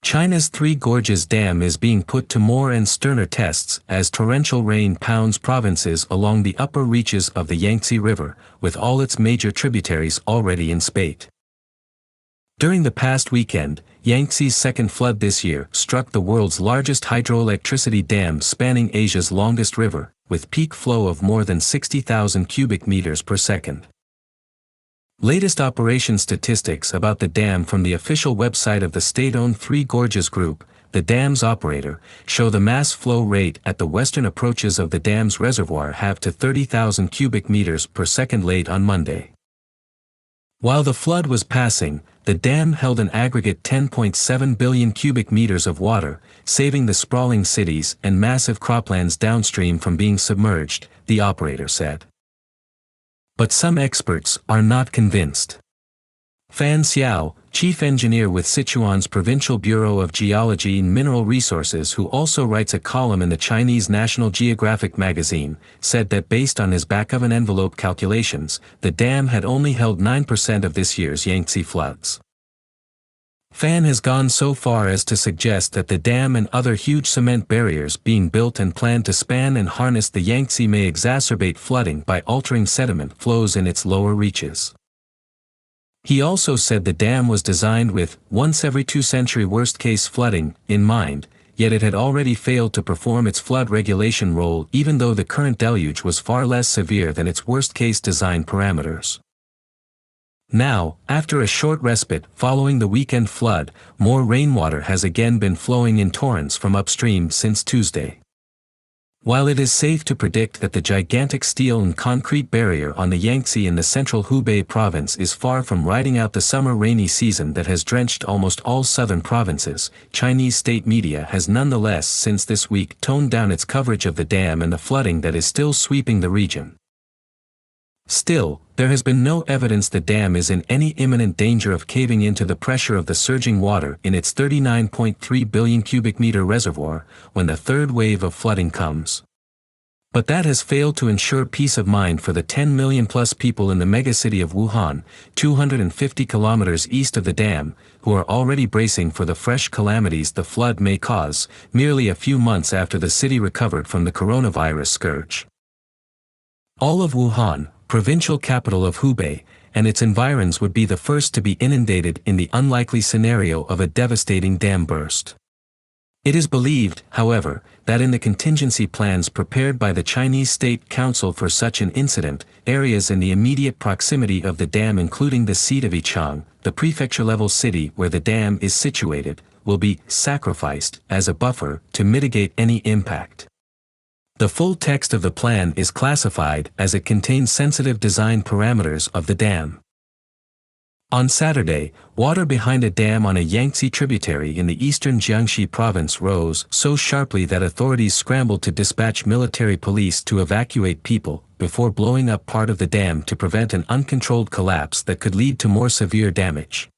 China's Three Gorges Dam is being put to more and sterner tests as torrential rain pounds provinces along the upper reaches of the Yangtze River, with all its major tributaries already in spate. During the past weekend, Yangtze's second flood this year struck the world's largest hydroelectricity dam spanning Asia's longest river, with peak flow of more than 60,000 cubic meters per second. Latest operation statistics about the dam from the official website of the state-owned Three Gorges Group, the dam's operator, show the mass flow rate at the western approaches of the dam's reservoir have to 30,000 cubic meters per second late on Monday. While the flood was passing, the dam held an aggregate 10.7 billion cubic meters of water, saving the sprawling cities and massive croplands downstream from being submerged, the operator said. But some experts are not convinced. Fan Xiao, chief engineer with Sichuan's Provincial Bureau of Geology and Mineral Resources, who also writes a column in the Chinese National Geographic magazine, said that based on his back-of-an-envelope calculations, the dam had only held 9% of this year's Yangtze floods. Fan has gone so far as to suggest that the dam and other huge cement barriers being built and planned to span and harness the Yangtze may exacerbate flooding by altering sediment flows in its lower reaches. He also said the dam was designed with once every 2-century worst-case flooding in mind, yet it had already failed to perform its flood regulation role even though the current deluge was far less severe than its worst-case design parameters. Now, after a short respite following the weekend flood, more rainwater has again been flowing in torrents from upstream since Tuesday. While it is safe to predict that the gigantic steel and concrete barrier on the Yangtze in the central Hubei province is far from riding out the summer rainy season that has drenched almost all southern provinces, Chinese state media has nonetheless since this week toned down its coverage of the dam and the flooding that is still sweeping the region. Still, there has been no evidence the dam is in any imminent danger of caving into the pressure of the surging water in its 39.3 billion cubic meter reservoir when the third wave of flooding comes. But that has failed to ensure peace of mind for the 10 million plus people in the megacity of Wuhan, 250 kilometers east of the dam, who are already bracing for the fresh calamities the flood may cause, merely a few months after the city recovered from the coronavirus scourge. All of Wuhan, provincial capital of Hubei, and its environs would be the first to be inundated in the unlikely scenario of a devastating dam burst. It is believed, however, that in the contingency plans prepared by the Chinese State Council for such an incident, areas in the immediate proximity of the dam including the seat of Yichang, the prefecture-level city where the dam is situated, will be sacrificed as a buffer to mitigate any impact. The full text of the plan is classified as it contains sensitive design parameters of the dam. On Saturday, water behind a dam on a Yangtze tributary in the eastern Jiangxi province rose so sharply that authorities scrambled to dispatch military police to evacuate people before blowing up part of the dam to prevent an uncontrolled collapse that could lead to more severe damage.